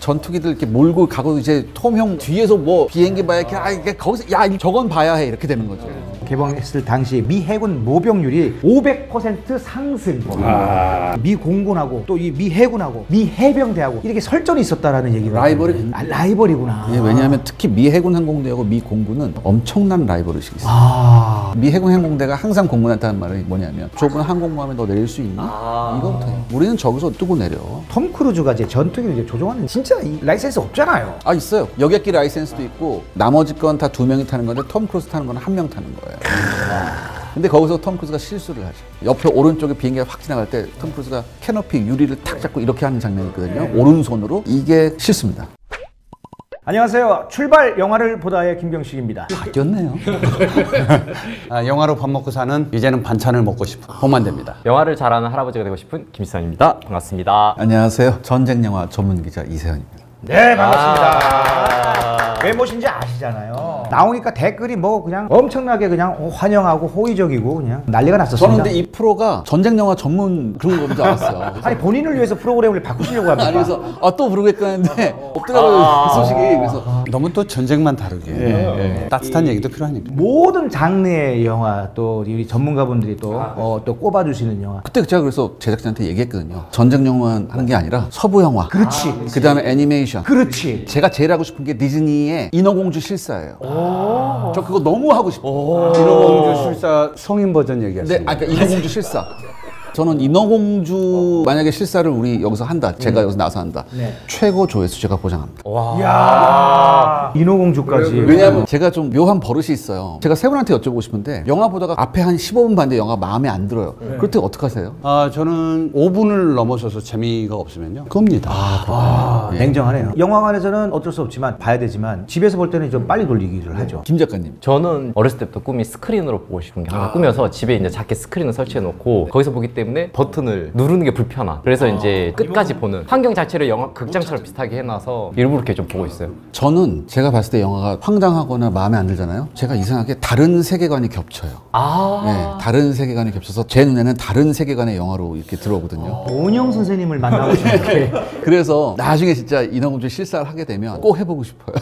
전투기들 이렇게 몰고 가고 이제 톰 형 뒤에서 뭐 비행기 봐야 이렇게 이게 거기서 야 저건 봐야 해 이렇게 되는 거죠. 개봉했을 당시 미 해군 모병률이 500% 상승. 미 공군하고 또 이 미 해군하고 미 해병대하고 이렇게 설전이 있었다라는 얘기가. 라이벌이 라이벌이구나. 예, 왜냐하면 특히 미 해군 항공대하고 미 공군은 엄청난 라이벌 의식이 있어요. 미 해군 항공대가 항상 공군한테 하는 말이 뭐냐면 좁은 항공모함에 너 내릴 수 있나? 이거부터요. 우리는 저기서 뜨고 내려. 톰 크루즈가 이제 전투기를 이제 조종하는 진짜 이 라이센스 없잖아요. 아 있어요. 여객기 라이센스도 있고 나머지 건 다 2명이 타는 건데 톰 크루즈 타는 건 1명 타는 거예요. 근데 거기서 톰 크루즈가 실수를 하죠. 옆에 오른쪽에 비행기가 확 지나갈 때 톰 크루즈가 캐너피 유리를 탁 잡고 이렇게 하는 장면이 있거든요. 오른손으로. 이게 실수입니다. 안녕하세요. 출발 영화를 보다의 김경식입니다. 바뀌었네요. 영화로 밥 먹고 사는 이제는 반찬을 먹고 싶은 홍만대입니다. 영화를 잘하는 할아버지가 되고 싶은 김수환입니다. 반갑습니다. 안녕하세요. 전쟁 영화 전문 기자 이세현입니다. 네, 반갑습니다. 왜 모신지 아시잖아요. 나오니까 댓글이 뭐 그냥 엄청나게 그냥 환영하고 호의적이고 그냥 난리가 났었습니다. 저는 근데 이 프로가 전쟁 영화 전문 그런 거인 줄 알았어요. 아니 본인을 위해서 프로그램을 바꾸시려고 합니다. 아니 그래서 또 부르겠다 했는데 없더라고요. 그 소식이. 그래서 너무 또 전쟁만 다루게 따뜻한 얘기도 필요하니까. 모든 장르의 영화 또 우리 전문가분들이 또 꼽아주시는 영화. 그때 제가 그래서 제작진한테 얘기했거든요. 전쟁 영화 하는 게 아니라 서부 영화. 그렇지. 그 다음에 애니메이션. 그렇지. 제가 제일 하고 싶은 게 디즈니의 인어공주 실사예요. 저 그거 너무 하고 싶어요. 인어공주 실사 성인 버전 얘기하시는 근데 그러니까 인어공주 실사. 저는 인어공주 만약에 실사를 우리 여기서 한다. 제가 여기서 나서 한다. 최고 조회수 제가 보장합니다. 이야. 인어공주까지. 왜냐하면 제가 좀 묘한 버릇이 있어요. 제가 세 분한테 여쭤보고 싶은데 영화 보다가 앞에 한 15분 봤는데 영화 마음에 안 들어요. 그럴 때 어떡하세요? 저는 5분을 넘어서서 재미가 없으면요 끕니다. 냉정하네요. 영화관에서는 어쩔 수 없지만 봐야 되지만 집에서 볼 때는 좀 빨리 돌리기를 하죠. 김 작가님. 저는 어렸을 때부터 꿈이 스크린으로 보고 싶은 게 항상 꿈이어서 집에 이제 작게 스크린을 설치해 놓고 거기서 보기 때문에 버튼을 누르는 게 불편한. 그래서 이제 끝까지 보는 환경 자체를 영화 극장처럼 비슷하게 해놔서 일부러 이렇게 좀 보고 있어요. 저는 제가 봤을 때 영화가 황당하거나 마음에 안 들잖아요. 제가 이상하게 다른 세계관이 겹쳐요. 네, 다른 세계관이 겹쳐서 제 눈에는 다른 세계관의 영화로 이렇게 들어오거든요. 오은영 선생님을 만나고 싶은데. 그래서 나중에 진짜 인어공주 실사를 하게 되면 꼭 해보고 싶어요.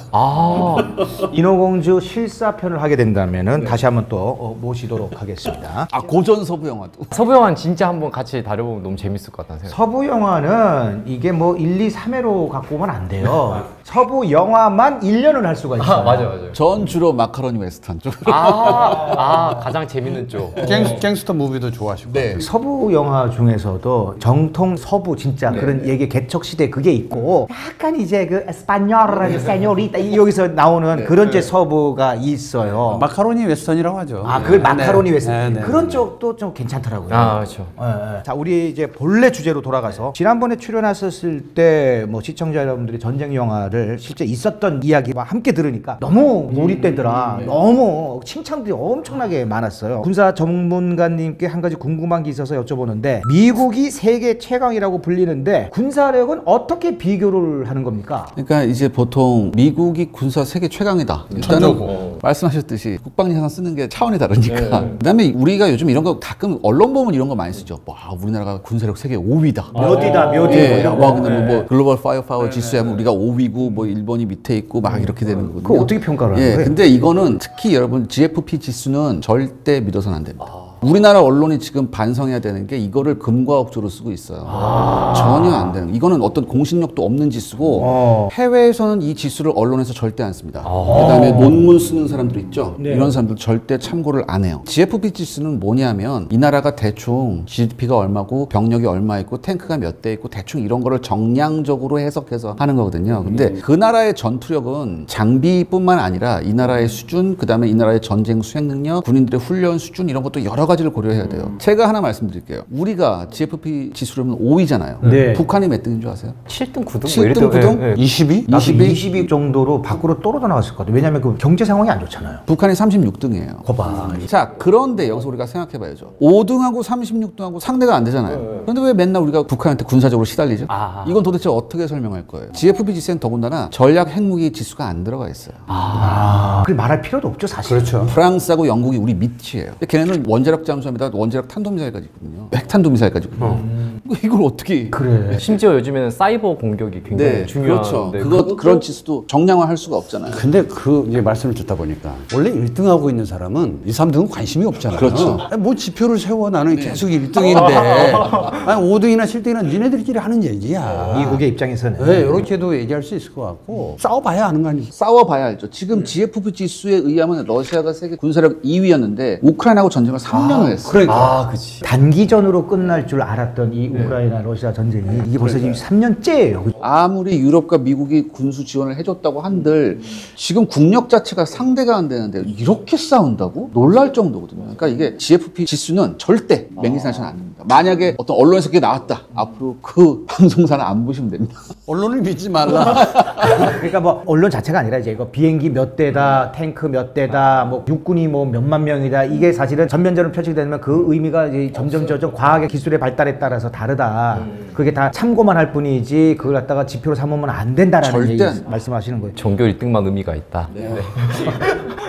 인어공주 실사편을 하게 된다면은 다시 한번 또 모시도록 하겠습니다. 고전 서부 영화도. 서부 영화는 진짜 한번 같이 다뤄보면 너무 재밌을 것 같다는 생각. 서부 영화는 이게 뭐 1, 2, 3회로 갖고 오면 안 돼요. 서부 영화만 1년을 할 수가 있어요. 맞아요. 전 주로 마카로니 웨스턴 쪽으로. 가장 재밌는 쪽. 갱스터 무비도 좋아하시고. 네. 서부 영화 중에서도 정통 서부 진짜 그런 얘기 개척 시대 그게 있고 약간 이제 그 에스파뇰이라는 세뇨리타 여기서 나오는 그런 제 서부가 있어요. 마카로니 웨스턴이라고 하죠. 그걸 마카로니 웨스턴. 네. 그런 쪽도 좀 괜찮더라고요. 그렇죠. 자, 우리 이제 본래 주제로 돌아가서 지난번에 출연하셨을 때 뭐 시청자 여러분들이 전쟁 영화를 실제 있었던 이야기와 함께 들으니까 너무 몰입되더라. 너무 칭찬들이 엄청나게 많았어요. 군사 전문가님께 한 가지 궁금한 게 있어서 여쭤보는데 미국이 세계 최강이라고 불리는데 군사력은 어떻게 비교를 하는 겁니까? 그러니까 이제 보통 미국이 군사 세계 최강이다. 일단은 말씀하셨듯이 국방 예산 쓰는 게 차원이 다르니까. 그다음에 우리가 요즘 이런 거 가끔 언론 보면 이런 거 많이 쓰죠. 와, 우리나라가 군사력 세계 5위다. 몇이다, 몇이. 예, 와, 근데 뭐 글로벌 파이어파워 지수에 하면 우리가 5위고 뭐 일본이 밑에 있고 막 이렇게 되는 거거든요. 그거 어떻게 평가를 하는 거예요? 근데 이거는 특히 여러분 GFP 지수는 절대 믿어서는 안 됩니다. 우리나라 언론이 지금 반성해야 되는 게 이거를 금과 억조로 쓰고 있어요. 전혀 안 되는. 이거는 어떤 공신력도 없는 지수고 해외에서는 이 지수를 언론에서 절대 안 씁니다. 그다음에 논문 쓰는 사람들 있죠. 이런 사람들 절대 참고를 안 해요. GFP 지수는 뭐냐면 이 나라가 대충 GDP가 얼마고 병력이 얼마 있고 탱크가 몇 대 있고 대충 이런 거를 정량적으로 해석해서 하는 거거든요. 근데 그 나라의 전투력은 장비뿐만 아니라 이 나라의 수준, 그다음에 이 나라의 전쟁 수행 능력, 군인들의 훈련 수준 이런 것도 여러 가지를 고려해야 돼요. 제가 하나 말씀드릴게요. 우리가 GFP 지수로는 5위잖아요. 네. 북한이 몇 등인 줄 아세요? 7등, 9등? 7등, 9등? 22? 20위 정도로 밖으로 떨어져 나갔을 것 같아요. 왜냐하면 그 경제 상황이 안 좋잖아요. 북한이 36등이에요. 거봐. 자, 그런데 여기서 우리가 생각해봐야죠. 5등하고 36등하고 상대가 안 되잖아요. 그런데 왜 맨날 우리가 북한한테 군사적으로 시달리죠? 이건 도대체 어떻게 설명할 거예요? GFP 지수엔 더군다나 전략 핵무기 지수가 안 들어가 있어요. 그걸 말할 필요도 없죠, 사실. 그렇죠. 프랑스하고 영국이 우리 밑이에요. 걔네는 원자력 잠수함에다 원자력 탄도미사일까지 있거든요. 핵탄도미사일까지 있거든요. 이걸 어떻게 그래. 심지어 요즘에는 사이버 공격이 굉장히 중요한. 그렇죠. 네, 그런 지수도 정량화할 수가 없잖아요. 근데 그 이제 말씀을 듣다 보니까 원래 1등하고 있는 사람은 2, 3등은 관심이 없잖아요. 그렇죠. 아니, 뭐 지표를 세워 나는 계속 1등인데 아니 5등이나 7등이나 니네들끼리 하는 얘기야. 미국의 입장에서는. 네, 이렇게도 얘기할 수 있을 것 같고 싸워봐야 아는 거 아니에요. 싸워봐야 알죠. 지금 GFP 지수에 의하면 러시아가 세계 군사력 2위였는데 우크라이나하고 전쟁을 3년을 했어요. 그러니까. 그치. 단기전으로 끝날 줄 알았던 이 우크라이나 러시아 전쟁이 이게 벌써 지금 3년째예요. 아무리 유럽과 미국이 군수 지원을 해줬다고 한들 지금 국력 자체가 상대가 안 되는데 이렇게 싸운다고? 놀랄 정도거든요. 그러니까 이게 GFP 지수는 절대 맹기상하시는 안 됩니다. 만약에 어떤 언론에서 그게 나왔다. 앞으로 그 방송사는 안 보시면 됩니다. 언론을 믿지 말라. 그러니까 뭐 언론 자체가 아니라 이제 이거 비행기 몇 대다, 탱크 몇 대다, 뭐 육군이 뭐 몇만 명이다. 이게 사실은 전면전으로 펼치게 되면 그 의미가 이제 점점 과학의 기술의 발달에 따라서 다르다. 그게 다 참고만 할 뿐이지 그걸 갖다가 지표로 삼으면 안 된다라는 절대 얘기 안 돼. 말씀하시는 거예요. 전교 1등만 의미가 있다.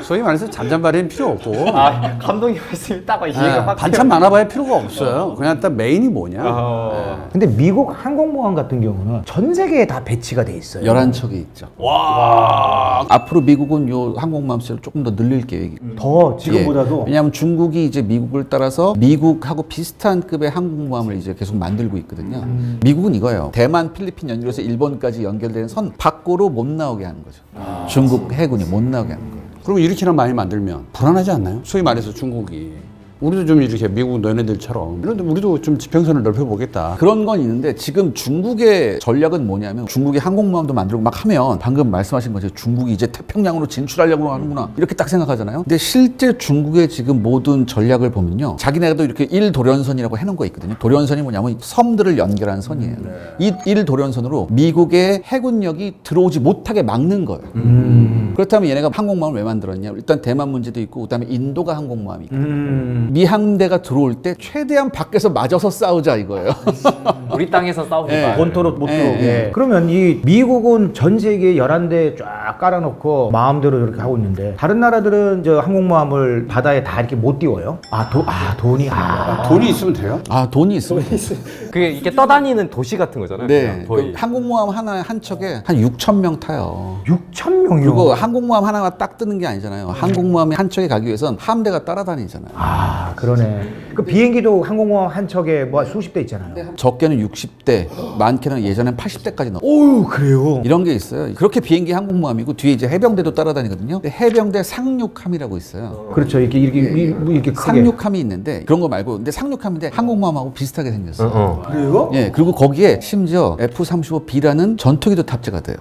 소위 말해서 잔잔바리는 필요 없고 아, 감독님 말씀이 딱 이해가 확 반찬 많아봐야 필요가 없어요. 그냥 딱 메인이 뭐냐. 근데 미국 항공모함 같은 경우는 전 세계에 다 배치가 돼 있어요. 11척이 있죠. 와. 앞으로 미국은 요 항공모함 수를 조금 더 늘릴 계획이고. 더 지금보다도 왜냐하면 중국이 이제 미국을 따라서 미국하고 비슷한 급의 항공모함을 이제 계속 만들고 있거든요. 미국은 이거예요. 대만, 필리핀 연결해서 일본까지 연결되는 선 밖으로 못 나오게 하는 거죠. 중국 해군이 못 나오게 하는 거예요. 그럼 이렇게나 많이 만들면 불안하지 않나요? 소위 말해서 중국이 우리도 좀 이렇게 미국 너네들처럼 그런데 우리도 좀 지평선을 넓혀보겠다. 그런 건 있는데 지금 중국의 전략은 뭐냐면 중국이 항공모함도 만들고 막 하면 방금 말씀하신 거죠. 중국이 이제 태평양으로 진출하려고 하는구나 이렇게 딱 생각하잖아요. 근데 실제 중국의 지금 모든 전략을 보면요. 자기네도 이렇게 1도련선이라고 해놓은 거 있거든요. 도련선이 뭐냐면 섬들을 연결하는 선이에요. 이 1도련선으로 미국의 해군력이 들어오지 못하게 막는 거예요. 그렇다면 얘네가 항공모함을 왜 만들었냐. 일단 대만 문제도 있고 그다음에 인도가 항공모함이 있고 미 함대가 들어올 때 최대한 밖에서 맞아서 싸우자 이거예요. 우리 땅에서 싸우지 마. 본토로 못 들어오게. 그러면 이 미국은 전 세계에 11대 쫙 깔아놓고 마음대로 이렇게 하고 있는데 다른 나라들은 저 항공모함을 바다에 다 이렇게 못 띄워요? 돈이 돈이 있으면 돼요? 아 돈이 있으면 그게 이게 떠다니는 도시 같은 거잖아요. 네. 그냥 거의. 그 항공모함 하나 한 척에 한 6,000명 타요. 6,000명이요. 그리고 항공모함 하나가 딱 뜨는 게 아니잖아요. 항공모함이 한 척에 가기 위해선 함대가 따라다니잖아요. 아 그러네. 그 비행기도 항공모함 한 척에 뭐 수십 대 있잖아요. 적게는 60대, 많게는 예전엔 80대까지 넘어. 오우 그래요. 이런 게 있어요. 그렇게 비행기 항공모함이고 뒤에 이제 해병대도 따라다니거든요. 근데 해병대 상륙함이라고 있어요. 그렇죠. 이렇게 크게. 상륙함이 있는데 그런 거 말고 근데 상륙함인데 항공모함하고 비슷하게 생겼어요. 그래요? 예, 그리고 거기에 심지어 F-35B라는 전투기도 탑재가 돼요.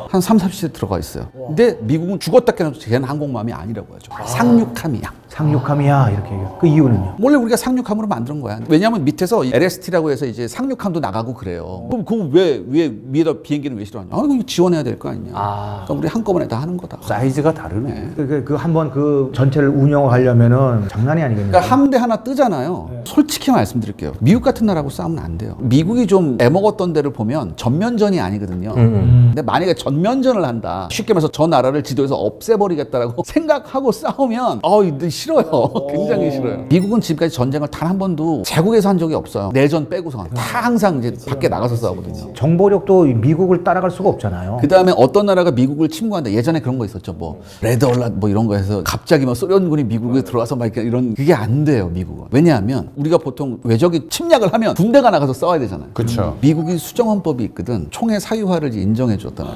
한 3, 40대 들어가 있어요. 근데 미국은 죽었다 깨어나도 걔는 항공모함이 아니라고 하죠. 상륙함이야. 상륙함이야 이렇게 얘기해요. 그 이유는요? 원래 우리가 상륙함으로 만든 거야. 왜냐하면 밑에서 LST라고 해서 이제 상륙함도 나가고 그래요. 그럼 그거 왜 위에다 비행기는 왜 실어하냐? 아, 이거 지원해야 될 거 아니냐. 그러니까 우리 한꺼번에 다 하는 거다. 사이즈가 다르네. 그 한번 그 전체를 운영하려면은 장난이 아니겠네요. 그러니까 함대 하나 뜨잖아요. 솔직히 말씀드릴게요. 미국 같은 나라하고 싸우면 안 돼요. 미국이 좀 애먹었던 데를 보면 전면전이 아니거든요. 근데 만약에 전면전을 한다. 쉽게 말해서 저 나라를 지도에서 없애버리겠다라고 생각하고 싸우면 싫어요. 굉장히 싫어요. 미국은 지금까지 전쟁을 단 한 번도 제국에서 한 적이 없어요. 내전 빼고선. 다 항상 이제 밖에 나가서 싸우거든요. 정보력도 미국을 따라갈 수가 없잖아요. 그 다음에 어떤 나라가 미국을 침공한다. 예전에 그런 거 있었죠. 뭐 레드 얼럿 뭐 이런 거 해서 갑자기 막 소련군이 미국에 들어와서 막 이런 그게 안 돼요. 미국은. 왜냐하면 우리가 보통 외적이 침략을 하면 군대가 나가서 싸워야 되잖아요. 그렇죠. 미국이 수정헌법이 있거든. 총의 사유화를 인정해 줬잖아요.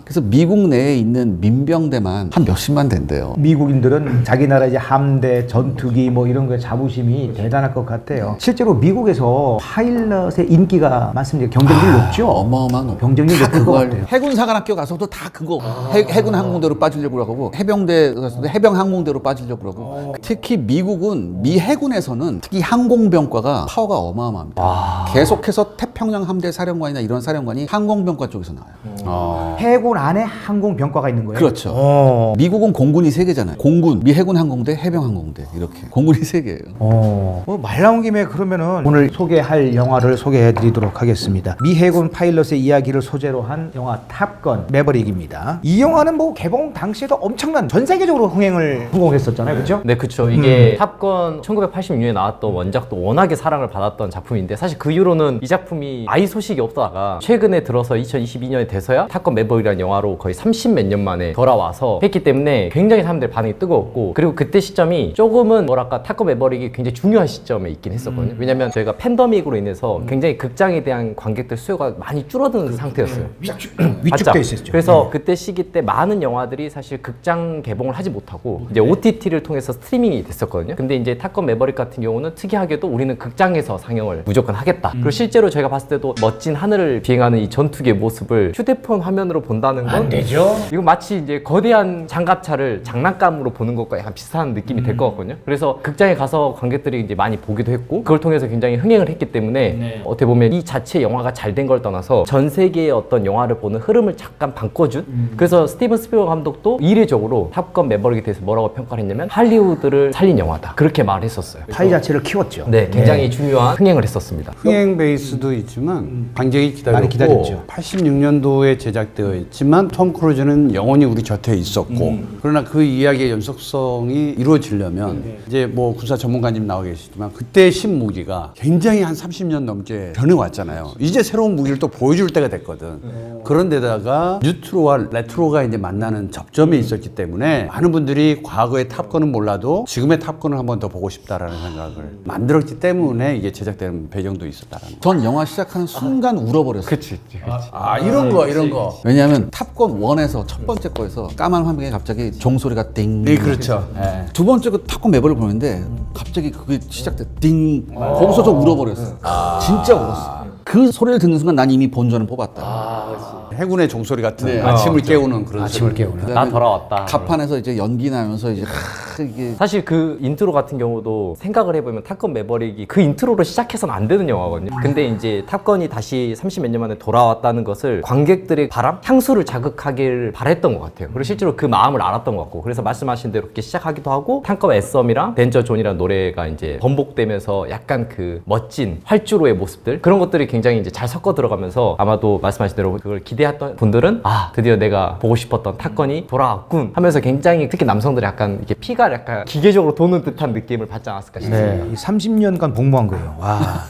그래서 미국 내에 있는 민병대만 한 몇십만 된대요. 미국인들은 자기 나라 이제 함대, 전투기 뭐 이런 거에 자부심이 대단할 것 같아요. 실제로 미국에서 파일럿의 인기가 많습니다. 경쟁률 높죠? 어마어마한 경쟁률 높을 것 같아요. 해군사관학교 가서도 다 그거 해군 항공대로 빠지려고 하고 해병대 가서도 해병 항공대로 빠지려고 하고 특히 미국은 미 해군에서는 특히 항공병과가 파워가 어마어마합니다. 계속해서 태평양 함대 사령관이나 이런 사령관이 항공병과 쪽에서 나와요. 해군 안에 항공병과가 있는 거예요? 그렇죠. 미국은 공군이 세 개잖아요. 공군, 미 해군 항공대, 해병 해병항공대 이렇게 공군이 3개예요. 뭐 말 나온 김에 그러면은 오늘 소개할 영화를 소개해드리도록 하겠습니다. 미 해군 파일럿의 이야기를 소재로 한 영화 탑건 매버릭입니다. 이 영화는 뭐 개봉 당시에도 엄청난 전 세계적으로 흥행을 성공했었잖아요, 그렇죠? 네, 그쵸. 이게 탑건 1986년에 나왔던 원작도 워낙에 사랑을 받았던 작품인데 사실 그 이후로는 이 작품이 아예 소식이 없다가 최근에 들어서 2022년에 돼서야 탑건 매버릭이라는 영화로 거의 30몇 년 만에 돌아와서 했기 때문에 굉장히 사람들 반응이 뜨거웠고, 그리고 그때 시점이 조금은 뭐랄까 탑건 매버릭이 굉장히 중요한 시점에 있긴 했었거든요. 왜냐면 저희가 팬데믹으로 인해서 굉장히 극장에 대한 관객들 수요가 많이 줄어드는 상태였어요. 위축돼 있었죠. 그래서 그때 시기 때 많은 영화들이 사실 극장 개봉을 하지 못하고 이제 OTT를 통해서 스트리밍이 됐었거든요. 근데 이제 탑건 매버릭 같은 경우는 특이하게도 우리는 극장에서 상영을 무조건 하겠다. 그리고 실제로 저희가 봤을 때도 멋진 하늘을 비행하는 이 전투기의 모습을 휴대폰 화면으로 본다는 건 안 되죠. 이거 마치 이제 거대한 장갑차를 장난감으로 보는 것과 약간 비슷한 느낌이 될 것 같거든요. 그래서 극장에 가서 관객들이 이제 많이 보기도 했고 그걸 통해서 굉장히 흥행을 했기 때문에 어떻게 보면 이 자체 영화가 잘 된 걸 떠나서 전 세계의 어떤 영화를 보는 흐름을 잠깐 바꿔준. 그래서 스티븐 스필버그 감독도 이례적으로 탑건 매버릭에 대해서 뭐라고 평가를 했냐면 할리우드를 살린 영화다 그렇게 말했었어요. 파이 자체를 키웠죠. 네, 굉장히 중요한 흥행을 했었습니다. 흥행 베이스도 있지만 관객이 많이 기다렸고 기다렸죠. 86년도에 제작되어 있지만 톰 크루즈는 영원히 우리 곁에 있었고 그러나 그 이야기의 연속성이 이루어지려면 이제 뭐 군사 전문가님 나와 계시지만 그때 신무기가 굉장히 한 30년 넘게 변해왔잖아요. 이제 새로운 무기를 또 보여줄 때가 됐거든. 그런데다가 뉴트로와 레트로가 이제 만나는 접점이 있었기 때문에 많은 분들이 과거의 탑건은 몰라도 지금의 탑건을 한번 더 보고 싶다라는 생각을 만들었기 때문에 이게 제작되는 배경도 있었다라는 거. 전 영화 시작하는 순간 울어버렸어요. 그치. 아 이런 거 이런 거. 왜냐하면 탑건 1에서 첫 번째 거에서 까만 화면에 갑자기 종소리가 띵. 네 그렇죠. 예. 두 번째 그 탑건 매버릭을 보는데 갑자기 그게 시작돼 띵. 거기서 좀 울어버렸어요. 진짜 울었어. 그 소리를 듣는 순간 난 이미 본전을 뽑았다. 해군의 종소리 같은 네. 아침을 깨우는 그런 아침을 소리. 깨우는. 나 돌아왔다. 갑판에서 이제 연기 나면서 이제 이게 사실 그 인트로 같은 경우도 생각을 해보면 탑건 매버릭이 그 인트로로 시작해서는 안 되는 영화거든요. 근데 이제 탑건이 다시 30몇 년 만에 돌아왔다는 것을 관객들의 바람, 향수를 자극하길 바랬던 것 같아요. 그리고 실제로 그 마음을 알았던 것 같고, 그래서 말씀하신 대로 이렇게 시작하기도 하고, 탑건 애썸이랑 덴저 존이라는 노래가 이제 번복되면서 약간 그 멋진 활주로의 모습들, 그런 것들이 굉장히 이제 잘 섞어 들어가면서 아마도 말씀하신 대로 그걸 기대했던 분들은 아 드디어 내가 보고 싶었던 탑건이 돌아왔군 하면서 굉장히 특히 남성들이 약간 이렇게 피가 약간 기계적으로 도는 듯한 느낌을 받지 않았을까 싶습니다. 네, 30년간 복무한 거예요. 와.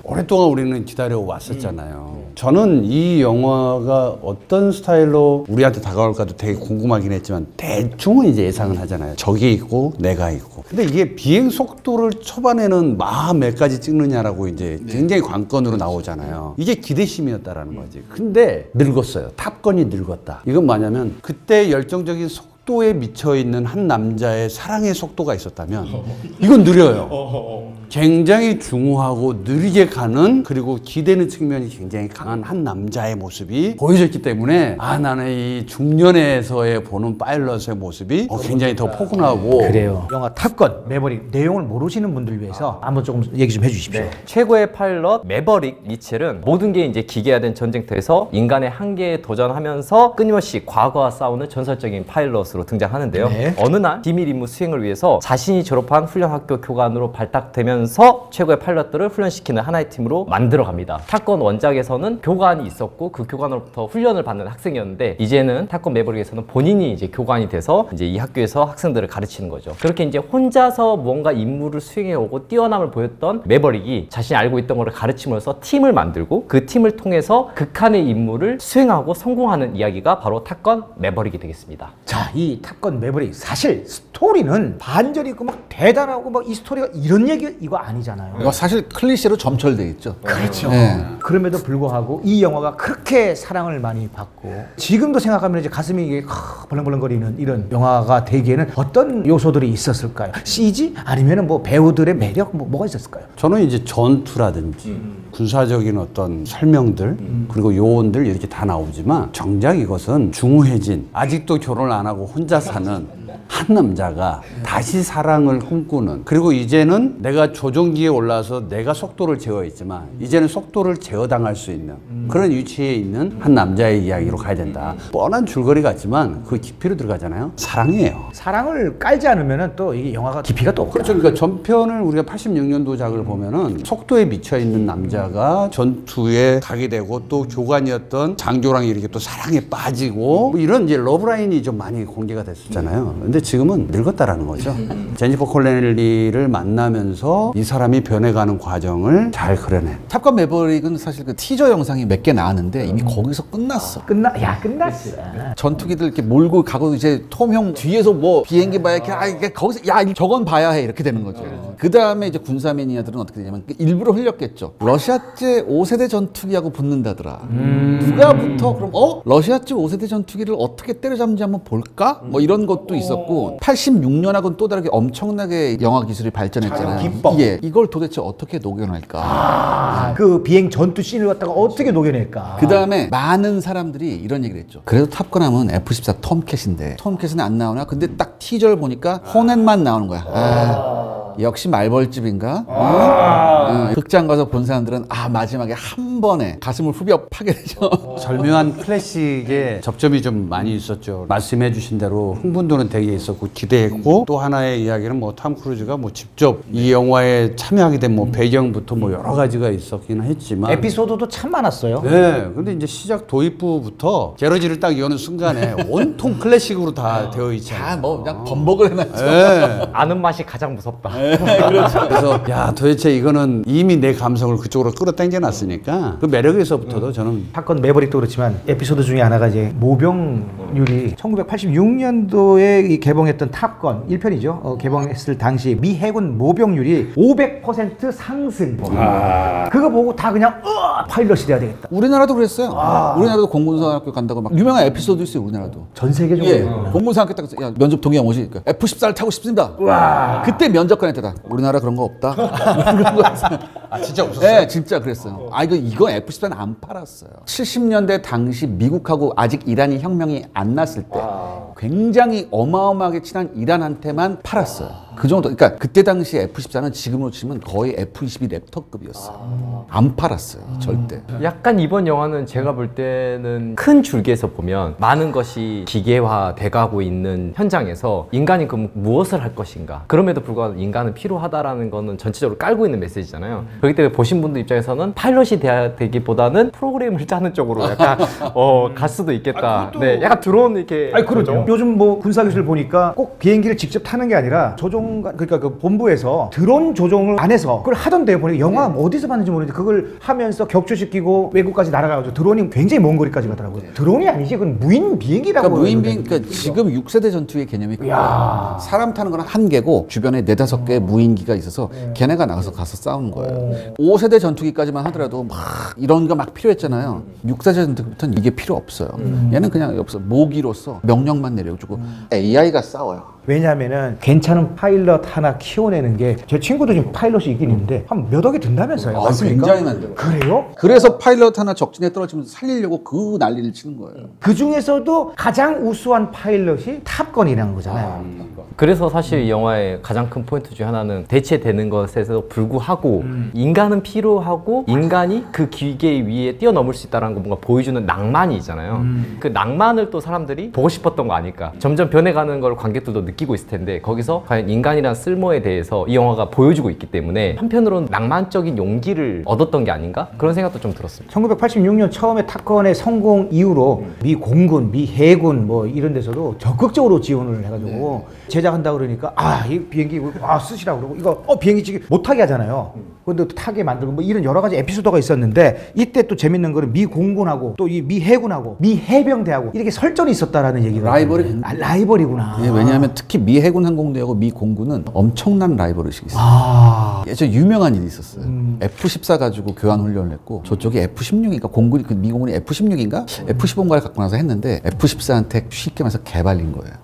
오랫동안 우리는 기다려 왔었잖아요. 저는 이 영화가 어떤 스타일로 우리한테 다가올까도 되게 궁금하긴 했지만 대충은 이제 예상을 하잖아요. 적이 있고 내가 있고. 근데 이게 비행 속도를 초반에는 몇 가지 찍느냐라고 이제 굉장히 관건으로 나오잖아요. 이게 기대심이었다라는 거지. 근데 늙었어요. 탑건이 늙었다. 이건 뭐냐면 그때 열정적인 속도에 미쳐 있는 한 남자의 사랑의 속도가 있었다면 이건 느려요. 굉장히 중후하고 느리게 가는, 그리고 기대는 측면이 굉장히 강한 한 남자의 모습이 보여졌기 때문에 나는 이 중년에서의 보는 파일럿의 모습이 굉장히 더 포근하고. 그래요. 영화 탑건 매버릭 내용을 모르시는 분들 위해서 한번 조금 얘기 좀 해주십시오. 최고의 파일럿 매버릭 미첼은 모든 게 이제 기계화된 전쟁터에서 인간의 한계에 도전하면서 끊임없이 과거와 싸우는 전설적인 파일럿으로 등장하는데요. 네. 어느 날 비밀 임무 수행을 위해서 자신이 졸업한 훈련학교 교관으로 발탁되면서 최고의 파일럿들을 훈련시키는 하나의 팀으로 만들어갑니다. 탑건 원작에서는 교관이 있었고 그 교관으로부터 훈련을 받는 학생이었는데, 이제는 탑건 매버릭에서는 본인이 이제 교관이 돼서 이제 이 학교에서 학생들을 가르치는 거죠. 그렇게 이제 혼자서 무언가 임무를 수행해 오고 뛰어남을 보였던 매버릭이 자신이 알고 있던 것을 가르침으로써 팀을 만들고 그 팀을 통해서 극한의 임무를 수행하고 성공하는 이야기가 바로 탑건 매버릭이 되겠습니다. 자, 이 탑건 매버릭 사실 스토리는 반전이 있고 막 대단하고 막 이 스토리가 이런 얘기 이거 아니잖아요. 이거 사실 클리셰로 점철돼 있죠. 그렇죠. 네. 그럼에도 불구하고 이 영화가 그렇게 사랑을 많이 받고 지금도 생각하면 이제 가슴이 이게 벌렁벌렁거리는 이런 영화가 되기에는 어떤 요소들이 있었을까요? CG 아니면은 뭐 배우들의 매력 뭐가 있었을까요? 저는 이제 전투라든지 군사적인 어떤 설명들 그리고 요원들 이렇게 다 나오지만 정작 이것은 중후해진, 아직도 결혼 안 하고 혼자 사는 한 남자가 다시 사랑을 꿈꾸는, 그리고 이제는 내가 조종기에 올라서 내가 속도를 제어했지만 이제는 속도를 제어당할 수 있는 그런 위치에 있는 한 남자의 이야기로 가야 된다. 뻔한 줄거리 같지만 그 깊이로 들어가잖아요. 사랑이에요. 사랑을 깔지 않으면 또 이게 영화가 깊이가 또 없어요. 그렇죠. 그러니까 전편을 우리가 86년도작을 보면은 속도에 미쳐 있는 남자가 전투에 가게 되고 또 교관이었던 장조랑이 이렇게 또 사랑에 빠지고 뭐 이런 이제 러브라인이 좀 많이 공개가 됐었잖아요. 근데 지금은 늙었다라는 거죠. 제니퍼 콜넬리를 만나면서 이 사람이 변해가는 과정을 잘 그려내. 탑건 매버릭은 사실 그 티저 영상이 몇 개 나왔는데 이미 거기서 끝났어. 끝났어. 전투기들 이렇게 몰고 가고 이제 톰 형 뒤에서 뭐 비행기 봐야 이렇게 이게 거기서 야 저건 봐야 해 이렇게 되는 거죠. 그 다음에 이제 군사 매니아들은 어떻게 되냐면 일부러 흘렸겠죠. 러시아제 5세대 전투기하고 붙는다더라. 누가 붙어? 그럼 러시아제 5세대 전투기를 어떻게 때려잡는지 한번 볼까? 뭐 이런 것도 있었고 86년하고는 또 다르게 엄청나게 영화 기술이 발전했잖아요. 기법. 예, 이걸 도대체 어떻게 녹여낼까? 그 비행 전투 씬을 갖다가 어떻게 녹여낼까? 그 다음에 많은 사람들이 이런 얘기를 했죠. 그래도 탑건하면 F-14 톰캣인데 톰캣은 안 나오나? 근데 딱 티저를 보니까 호넷만 나오는 거야. 역시 말벌집인가? 극장 가서 본 사람들은 마지막에 한 번에 가슴을 후벼 파게 되죠. 절묘한 클래식에 접점이 좀 많이 있었죠. 말씀해 주신 대로 흥분도는 되게 있었고 기대했고, 또 하나의 이야기는 뭐 톰 크루즈가 뭐 직접 이 영화에 참여하게 된 뭐 배경부터 뭐 여러 가지가 있었긴 했지만 에피소드도 참 많았어요. 네, 근데 이제 시작 도입부부터 게러지를 딱 여는 순간에 온통 클래식으로 다 되어 있잖아요. 뭐 그냥 범벅을 해놨죠. 네. 아는 맛이 가장 무섭다. 그래서 야 도대체 이거는 이미 내 감성을 그쪽으로 끌어당겨 놨으니까 그 매력에서부터도 저는 탑건 매버릭도 그렇지만 에피소드 중에 하나가 이제 모병률이 1986년도에 개봉했던 탑건 1편이죠. 개봉했을 당시 미 해군 모병률이 500% 상승. 그거 보고 다 그냥 파일럿이 돼야 되겠다. 우리나라도 그랬어요. 우리나라도 공군사학교 간다고 막 유명한 에피소드 있어요. 우리나라도. 전 세계적으로. 예, 공군사학교 딱 야, 면접 동의하 뭐지? 그러니까 F-14를 타고 싶습니다. 그때 면접관에 대다 우리나라 그런 거 없다. 그런 거 있어요. 진짜 없었어요? 네, 진짜 그랬어요. 이거 F-14는 안 팔았어요. 70년대 당시 미국하고 아직 이란이 혁명이 안 났을 때 굉장히 어마어마하게 친한 이란한테만 팔았어요. 그 정도. 그러니까 그때 당시 F-14는 지금으로 치면 거의 F-22 랩터급이었어요. 안 팔았어요, 절대. 약간 이번 영화는 제가 볼 때는 큰 줄기에서 보면 많은 것이 기계화 돼가고 있는 현장에서 인간이 그럼 무엇을 할 것인가, 그럼에도 불구하고 인간은 필요하다라는 거는 전체적으로 깔고 있는 메시지잖아요. 그렇기 때문에 보신 분들 입장에서는 파일럿이 돼야 되기보다는 프로그램을 짜는 쪽으로 약간 갈 수도 있겠다. 네, 약간 드론 이렇게. 그렇죠. 요즘 뭐 군사기술 보니까 꼭 비행기를 직접 타는 게 아니라 그러니까 그 본부에서 드론 조종을 안 해서 그걸 하던데 보니까 영화 어디서 봤는지 모르는데 그걸 하면서 격추시키고 외국까지 날아가가지고 드론이 굉장히 먼 거리까지 가더라고요. 드론이 아니지, 그건 무인 비행기라고. 그러니까 무인 비행, 그러니까 지금 6세대 전투의 개념이 사람 타는 건 한 개고 주변에 4-5개의 무인기가 있어서 걔네가 나가서 싸우는 거예요. 5세대 전투기까지만 하더라도 막 이런 거 막 필요했잖아요. 6세대 전투기부터는 이게 필요 없어요. 얘는 그냥 없어. 모기로서 명령만 내려주고 AI가 싸워요. 왜냐하면은 괜찮은 파일럿 하나 키워내는 게, 제 친구도 지금 파일럿이 있긴 있는데 한 몇 억이 든다면서요. 맞습니까? 굉장히 많죠. 그래요? 그래서 파일럿 하나 적진에 떨어지면 살리려고 그 난리를 치는 거예요. 그 중에서도 가장 우수한 파일럿이 탑건이라는 거잖아요. 그래서 사실 이 영화의 가장 큰 포인트 중 하나는 대체되는 것에도 불구하고 인간은 필요하고 인간이 그 기계 위에 뛰어넘을 수 있다는 거 뭔가 보여주는 낭만이 있잖아요. 그 낭만을 또 사람들이 보고 싶었던 거 아닐까. 점점 변해가는 걸 관객들도 느끼고 있을 텐데 거기서 과연 인간이란 쓸모에 대해서 이 영화가 보여주고 있기 때문에 한편으로는 낭만적인 용기를 얻었던 게 아닌가? 그런 생각도 좀 들었습니다. 1986년 처음에 탑건의 성공 이후로 미 공군, 미 해군 뭐 이런 데서도 적극적으로 지원을 해가지고 제작한다 그러니까 이 비행기 쓰시라고 그러고 이거 비행기 지금 못 타게 하잖아요. 근데 또 타게 만들고 뭐 이런 여러 가지 에피소드가 있었는데, 이때 또 재밌는 거는 미 공군하고 또 이 미 해군하고 미 해병대하고 이렇게 설전이 있었다라는 얘기가 라이벌이. 라이벌이구나. 예, 왜냐하면 특히 미 해군 항공대하고 미 공군은 엄청난 라이벌의식이 있어요. 예전 유명한 일이 있었어요. F-14 가지고 교환 훈련을 했고 저쪽이 F-16인가 공군이 미 공군이 F-16인가 F-15인가를 갖고 나서 했는데 F-14한테 쉽게 말해서 개발린 거예요.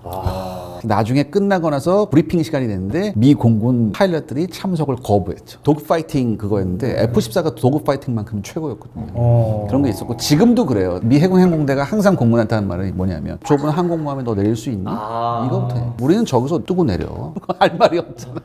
나중에 끝나고 나서 브리핑 시간이 됐는데 미 공군 파일럿들이 참석을 거부했죠. 도그파이팅 그거였는데 F-14가 도그파이팅만큼 최고였거든요. 그런 게 있었고 지금도 그래요. 미 해군 항공대가 항상 공군한테 하는 말이 뭐냐면 좁은 항공모함에 너 내릴 수 있니? 이거부터 해. 우리는 저기서 뜨고 내려. 할 말이 없잖아요.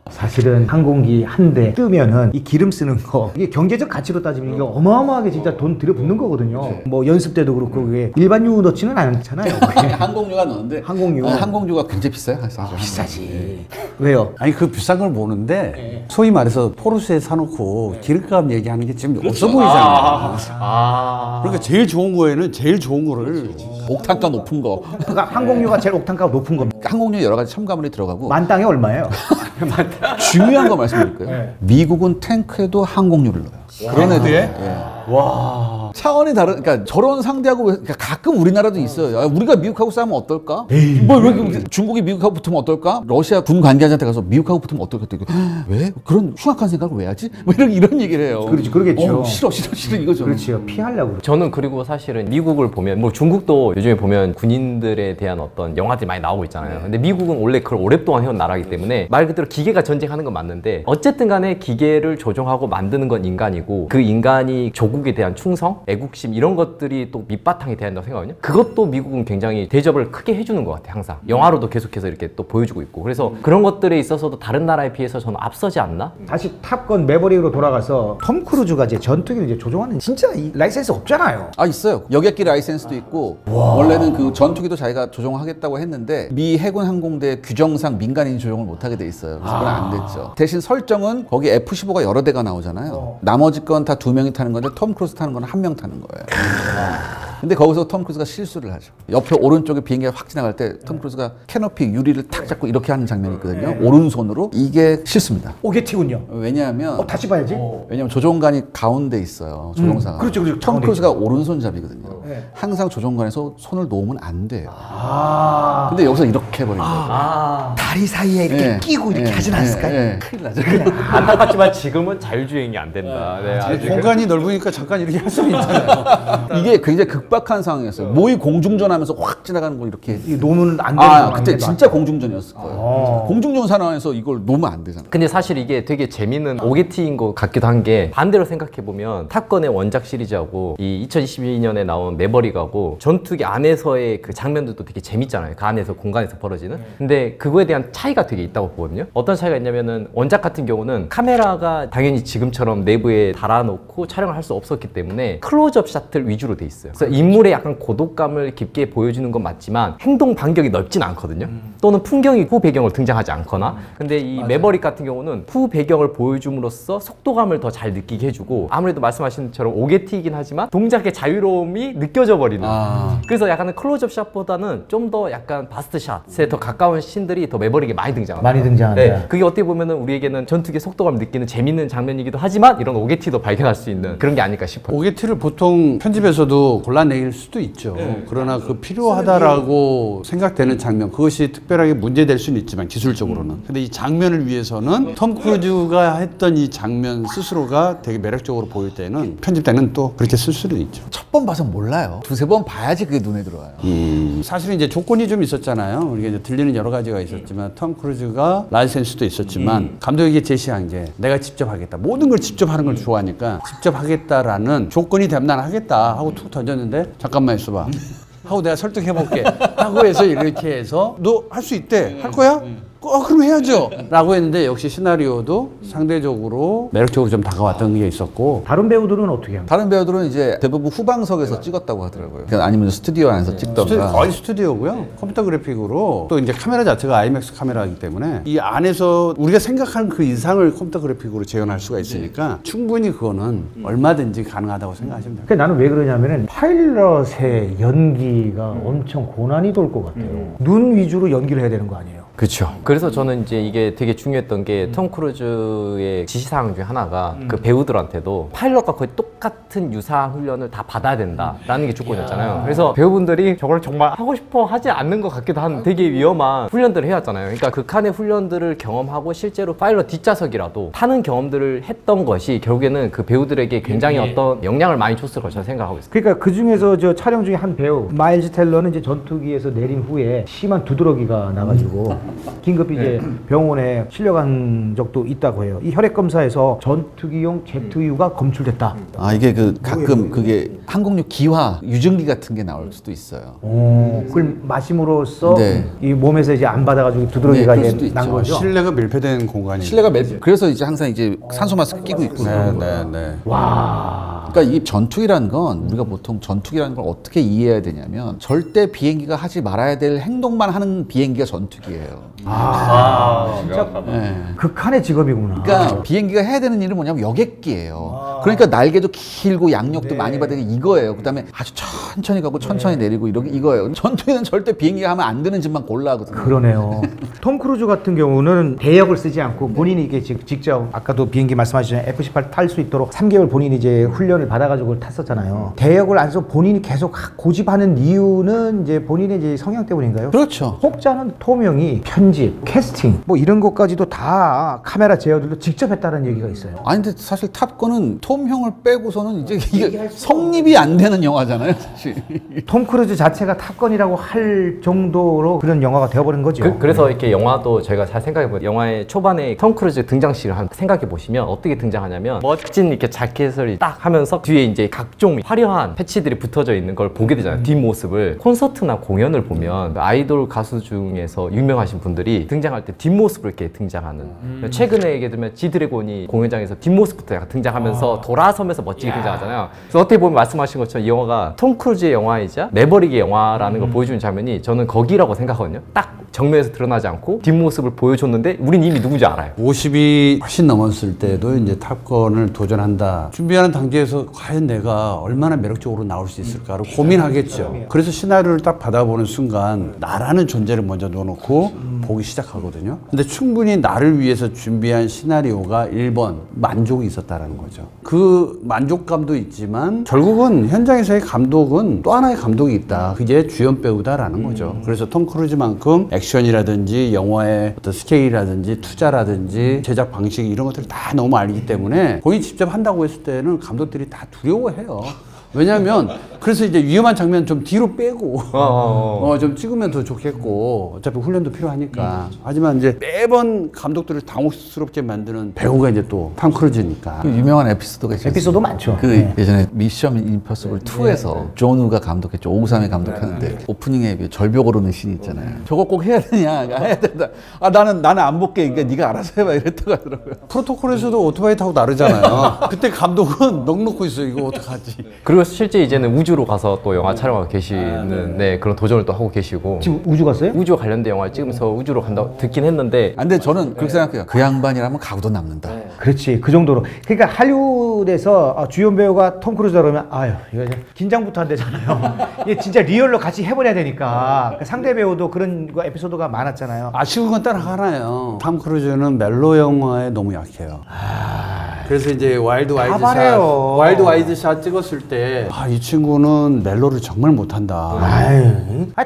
사실은 항공기 한 대 뜨면은 이 기름 쓰는 거 이게 경제적 가치로 따지면 이게 어마어마하게 진짜 돈 들여붓는 거거든요. 뭐 연습 때도 그렇고 그게 일반유 넣지는 않잖아요. 항공유가 넣는데 항공유. 항공유가 굉장히 비싸요. 비싸지. 왜요? 아니 그 비싼 걸 보는데 소위 말해서 포르쉐 사놓고 기름값 얘기하는 게 지금 없어 보이잖아요. 그러니까 제일 좋은 거에는 제일 좋은 거를 옥탄가 높은 거. 그러니까 항공유가 제일 옥탄가가 높은 겁니다. 항공유 여러 가지 첨가물이 들어가고 만땅에 얼마예요? 중요한 거 말씀드릴까요? 미국은 탱크에도 항공유를 넣어요. 그런 애들. 와. 차원이 다른, 그러니까 저런 상대하고 그러니까 가끔 우리나라도 있어요. 야, 우리가 미국하고 싸우면 어떨까? 뭐 이렇게 중국이 미국하고 붙으면 어떨까? 러시아 군 관계자한테 가서 미국하고 붙으면 어떨까? 왜? 그런 흉악한 생각을 왜 하지? 뭐 이런 얘기를 해요. 그렇지, 그러겠죠. 싫어 이거죠. 그렇죠. 피하려고. 저는 그리고 사실은 미국을 보면 뭐 중국도 요즘에 보면 군인들에 대한 어떤 영화들이 많이 나오고 있잖아요. 근데 미국은 원래 그걸 오랫동안 해온 나라이기 때문에 말 그대로 기계가 전쟁하는 건 맞는데 어쨌든 간에 기계를 조종하고 만드는 건 인간이고 그 인간이 조국에 대한 충성, 애국심 이런 것들이 또 밑바탕이 돼야 한다고 생각하거든요. 그것도 미국은 굉장히 대접을 크게 해주는 것 같아요. 항상 영화로도 계속해서 이렇게 또 보여주고 있고 그래서 그런 것들에 있어서도 다른 나라에 비해서 저는 앞서지 않나? 다시 탑건 매버릭으로 돌아가서 톰 크루즈가 이제 전투기를 이제 조종하는 진짜 이 라이센스 없잖아요. 아 있어요. 여객기 라이센스도 있고 원래는 그 전투기도 자기가 조종하겠다고 했는데 미 해군 항공대 규정상 민간인이 조종을 못하게 돼 있어요. 그래서 그건 안 됐죠. 대신 설정은 거기 F-15가 여러 대가 나오잖아요. 나머지 건 다 2명이 타는 건데 톰 크루즈 타는 건 1명 타는 거예요. 근데 거기서 톰 크루즈가 실수를 하죠. 옆에 오른쪽에 비행기가 확 지나갈 때 톰 크루즈가 캐노피 유리를 탁 잡고 이렇게 하는 장면이 있거든요. 오른손으로. 이게 실수입니다. 오게티군요. 왜냐하면 다시 봐야지. 왜냐면 조종관이 가운데 있어요. 조종사가. 그렇죠. 톰 크루즈가 오른손잡이거든요. 네. 항상 조종관에서 손을 놓으면 안 돼요. 근데 여기서 이렇게 해버린 거예요. 다리 사이에 이렇게 끼고 이렇게 하진 않았을까요? 큰일 나죠. 안타깝지만 지금은 자율주행이 안 된다. 네, 아직 공간이 넓으니까 잠깐 이렇게 할 수는 있잖아요. 이게 굉장히 극박한 상황이었어요. 모의 공중전하면서 확 지나가는 걸 이렇게. 놓으면 안 되는 그때 진짜 공중전이었을 거예요. 공중전 상황에서 이걸 놓으면 안 되잖아요. 근데 사실 이게 되게 재밌는 오게티인 것 같기도 한 게 반대로 생각해보면 탑건의 원작 시리즈하고 이 2022년에 나온 매버릭하고 전투기 안에서의 그 장면들도 되게 재밌잖아요. 그 안에서 공간에서 벌어지는. 근데 그거에 대한 차이가 되게 있다고 보거든요. 어떤 차이가 있냐면은 원작 같은 경우는 카메라가 당연히 지금처럼 내부에 달아놓고 촬영을 할 수 없었기 때문에 클로즈업 샷을 위주로 돼 있어요. 그래서 인물의 약간 고독감을 깊게 보여주는 건 맞지만 행동 반경이 넓진 않거든요. 또는 풍경이 후 배경을 등장하지 않거나. 근데 이 매버릭 같은 경우는 후 배경을 보여줌으로써 속도감을 더 잘 느끼게 해주고 아무래도 말씀하신 것처럼 오게티이긴 하지만 동작의 자유로움이 느껴져 버리는. 그래서 약간 클로즈업 샷보다는 좀 더 약간 바스트 샷에 더 가까운 씬들이 더 매버릭에 많이 등장합니다. 많이 등장한다. 네, 그게 어떻게 보면은 우리에게는 전투기의 속도감을 느끼는 재밌는 장면이기도 하지만 이런 오게티도 발견할 수 있는 그런 게 아닐까 싶어요. 오게티를 보통 편집에서도 골라내릴 수도 있죠. 그러나 그 필요하다라고 생각되는 장면, 그것이 특별하게 문제될 수는 있지만 기술적으로는. 근데 이 장면을 위해서는 톰 크루즈가 했던 이 장면 스스로가 되게 매력적으로 보일 때는 편집 때는 또 그렇게 쓸 수도 있죠. 첫 번 봐서 몰라요. 두세 번 봐야지 그게 눈에 들어와요. 사실은 이제 조건이 좀 있었잖아요. 우리가 이제 들리는 여러 가지가 있었지만 톰 크루즈가 라이센스도 있었지만 감독에게 제시한 게 내가 직접 하겠다. 모든 걸 직접 하는 걸 좋아하니까 직접 하겠다라는 조건이 되면 난 하겠다 하고 툭 던졌는데 잠깐만 있어봐. 하고 내가 설득해볼게 하고 해서 이렇게 해서 너 할 수 있대. 할 거야? 그럼 해야죠 라고 했는데 역시 시나리오도 상대적으로 매력적으로 좀 다가왔던 게 있었고. 다른 배우들은 어떻게 합니까? 다른 배우들은 이제 대부분 후방석에서 찍었다고 하더라고요. 아니면 스튜디오 안에서 찍던가. 거의 스튜디오고요. 컴퓨터 그래픽으로 또 이제 카메라 자체가 아이맥스 카메라이기 때문에 이 안에서 우리가 생각하는 그 이상을 컴퓨터 그래픽으로 재현할 수가 있으니까 충분히 그거는 얼마든지 가능하다고 생각하시면 됩니다. 나는 왜 그러냐면은 파일럿의 연기가 엄청 고난이 돌 것 같아요. 눈 위주로 연기를 해야 되는 거 아니에요? 그렇죠. 그래서 저는 이제 이게 되게 중요했던 게 톰 크루즈의 지시사항 중에 하나가 그 배우들한테도 파일럿과 거의 똑같은 유사한 훈련을 다 받아야 된다라는 게 조건이었잖아요. 그래서 배우분들이 저걸 정말 하고 싶어 하지 않는 것 같기도 한 되게 위험한 훈련들을 해왔잖아요. 그러니까 극한의 훈련들을 경험하고 실제로 파일럿 뒷좌석이라도 타는 경험들을 했던 것이 결국에는 그 배우들에게 굉장히 어떤 영향을 많이 줬을 거라 저는 생각하고 있습니다. 그러니까 그 중에서 저 촬영 중에 한 배우 마일즈 텔러는 이제 전투기에서 내린 후에 심한 두드러기가 나가지고 긴급히 이제 병원에 실려간 적도 있다고 해요. 이 혈액 검사에서 전투기용 제트유가 검출됐다. 아 이게 그 가끔 그게 항공유 기화 유증기 같은 게 나올 수도 있어요. 그걸 마심으로써 네. 이 몸에서 이제 안 받아가지고 두드러기가 네, 그럴 이제 수도 난 있죠. 거죠. 실내가 밀폐된 공간이. 그래서 이제 항상 이제 산소 마스크 끼고 있고. 네. 와. 그러니까 이 전투기라는 건 우리가 보통 전투기라는 걸 어떻게 이해해야 되냐면 절대 비행기가 하지 말아야 될 행동만 하는 비행기가 전투기예요. 진짜 네. 극한의 직업이구나. 그러니까 비행기가 해야 되는 일은 뭐냐면 여객기예요. 그러니까 날개도 길고 양력도 많이 받는 게 이거예요. 그다음에 아주 천천히 가고 천천히 내리고 이거예요. 전투기는 절대 비행기가 하면 안 되는 짓만 골라 하거든요. 그러네요. 톰 크루즈 같은 경우는 대역을 쓰지 않고 본인이 이게 직접 아까도 비행기 말씀하신 F-18 탈 수 있도록 3개월 본인이 이제 훈련을 받아가지고 탔었잖아요. 대역을 안 써서 본인이 계속 고집하는 이유는 이제 본인의 이제 성향 때문인가요? 그렇죠. 혹자는 톰 형이 편집, 캐스팅 뭐 이런 것까지도 다 카메라 제어들도 직접 했다는 얘기가 있어요. 아니 근데 사실 탑건은 톰 형을 빼고서는 이제 이게 성립이 안 되는 영화잖아요, 사실. 톰 크루즈 자체가 탑건이라고 할 정도로 그런 영화가 되어버린 거죠. 그래서 이렇게 영화도 저희가 잘 생각해보면 영화의 초반에 톰 크루즈 등장식을 생각해보시면 어떻게 등장하냐면 멋진 이렇게 자켓을 딱 하면서 뒤에 이제 각종 화려한 패치들이 붙어져 있는 걸 보게 되잖아요. 뒷모습을. 콘서트나 공연을 보면 아이돌 가수 중에서 유명하신 분들이 등장할 때 뒷모습으로 이렇게 등장하는 최근에 얘기 들면 지드래곤이 공연장에서 뒷모습부터 약간 등장하면서 돌아서면서 멋지게 등장하잖아요. 그래서 어떻게 보면 말씀하신 것처럼 이 영화가 톰 크루즈의 영화이자 매버릭의 영화라는 걸 보여주는 장면이 저는 거기라고 생각하거든요. 딱 정면에서 드러나지 않고 뒷모습을 보여줬는데 우린 이미 누군지 알아요. 50이 훨씬 넘었을 때도 이제 탑건을 도전한다. 준비하는 단계에서 과연 내가 얼마나 매력적으로 나올 수 있을까를 고민하겠죠. 그래서 시나리오를 딱 받아보는 순간 나라는 존재를 먼저 넣어놓고 보기 시작하거든요. 근데 충분히 나를 위해서 준비한 시나리오가 1번 만족이 있었다라는 거죠. 그 만족감도 있지만 결국은 현장에서의 감독은 또 하나의 감독이 있다. 그게 주연 배우다라는 거죠. 그래서 톰 크루즈만큼 액션이라든지 영화의 어떤 스케일이라든지 투자라든지 제작 방식 이런 것들을 다 너무 알기 때문에 본인이 직접 한다고 했을 때는 감독들이 다 두려워해요. 왜냐하면 그래서 이제 위험한 장면 좀 뒤로 빼고 좀 찍으면 더 좋겠고 어차피 훈련도 필요하니까. 하지만 이제 매번 감독들을 당혹스럽게 만드는 배우가 이제 또 톰 크루즈니까. 그 유명한 에피소드가 있어요. 에피소드 많죠. 그 예전에 미션 임퍼서블 2에서 존 우가 감독했죠. 553이 감독했는데 오프닝에 절벽 오르는 씬이 있잖아요. 저거 꼭 해야 되냐? 해야 된다. 아 나는 안 볼게. 그러니까 네가 알아서 해봐 이랬다고 하더라고요. 프로토콜에서도 오토바이 타고 나르잖아요. 그때 감독은 넋 놓고 있어. 이거 어떡하지? 그리고 실제 이제는 우주로 가서 또 영화 촬영하고 계시는 그런 도전을 또 하고 계시고 지금 우주 갔어요? 우주 관련된 영화를 찍으면서 우주로 간다고 듣긴 했는데 근데 저는 그렇게 생각해요. 그 양반이라면 가고도 남는다. 그렇지, 그 정도로. 그러니까 할리우드에서 주연 배우가 톰 크루즈다 그러면 아유 이거 이제 긴장부터 한대잖아요. 이게 진짜 리얼로 같이 해버려야 되니까. 상대 배우도 그런 에피소드가 많았잖아요. 아쉬운 건 딱 하나예요. 톰 크루즈는 멜로 영화에 너무 약해요. 그래서 이제 와일드 와이드 샷 찍었을 때 이 친구는 멜로를 정말 못한다. 아유,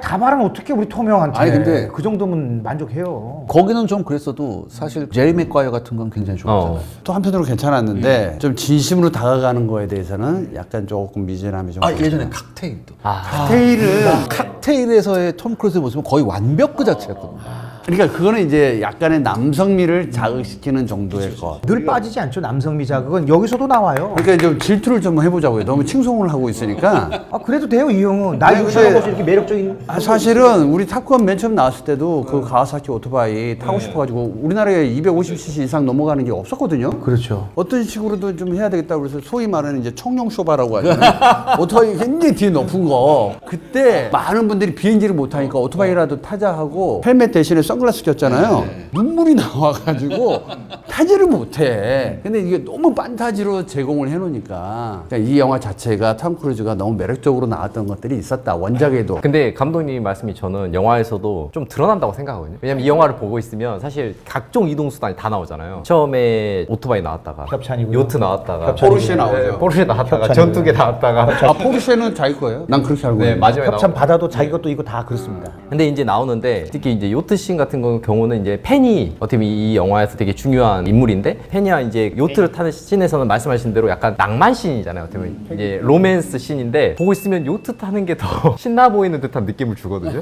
다 말하면 어떻게 우리 톰 형한테. 아니, 근데 그 정도면 만족해요. 거기는 좀 그랬어도 사실 제리 맥과이어 같은 건 굉장히 좋았잖아요. 또 한편으로 괜찮았는데 좀 진심으로 다가가는 거에 대해서는 약간 조금 미진함이 좀. 예전에 칵테일도. 칵테일을 칵테일에서의 톰 크루즈의 모습은 거의 완벽 그 자체였거든요. 그러니까 그거는 이제 약간의 남성미를 자극시키는 정도의 것. 늘 빠지지 않죠, 남성미 자극은. 여기서도 나와요. 그러니까 좀 질투를 좀 해보자고요. 너무 칭송을 하고 있으니까. 그래도 돼요, 이 형은. 나 근데- 60을 이렇게 매력적인. 사실은 우리 탑건 맨 처음 나왔을 때도 그 가와사키 오토바이 타고 싶어가지고 우리나라에 250cc 이상 넘어가는 게 없었거든요. 그렇죠. 어떤 식으로도 좀 해야 되겠다 그래서 소위 말하는 이제 청룡 쇼바라고 하잖아요. 오토바이 굉장히 뒤에 높은 거. 그때 많은 분들이 비행기를 못 타니까 오토바이라도 타자 하고 헬멧 대신에 선글라스 꼈잖아요. 눈물이 나와가지고 타지를 못해. 근데 이게 너무 판타지로 제공을 해놓으니까 그러니까 이 영화 자체가 톰 크루즈가 너무 매력적으로 나왔던 것들이 있었다. 원작에도. 근데 감독님 말씀이 저는 영화에서도 좀 드러난다고 생각하거든요. 왜냐면 이 영화를 보고 있으면 사실 각종 이동수단이 다 나오잖아요. 처음에 오토바이 나왔다가 협찬이고요. 요트 나왔다가 포르쉐 나오죠. 네, 포르쉐 나왔다가 협찬이고요. 전투기 나왔다가 아, 포르쉐는 자기 거예요? 난 그렇게 알고 네, 있는데. 마지막에 협찬 나오고. 받아도 자기 것도 이거 다 그렇습니다. 근데 이제 나오는데 특히 이제 요트 씬 같은 경우는 이제 펜이 어떻게 보면 이 영화에서 되게 중요한 인물인데 펜이와 이제 요트를 타는 씬에서는 말씀하신 대로 약간 낭만 씬이잖아요. 어떻게 보면 이제 로맨스 씬인데 보고 있으면 요트 타는 게 더 신나 보이는 듯한 느낌을 주거든요.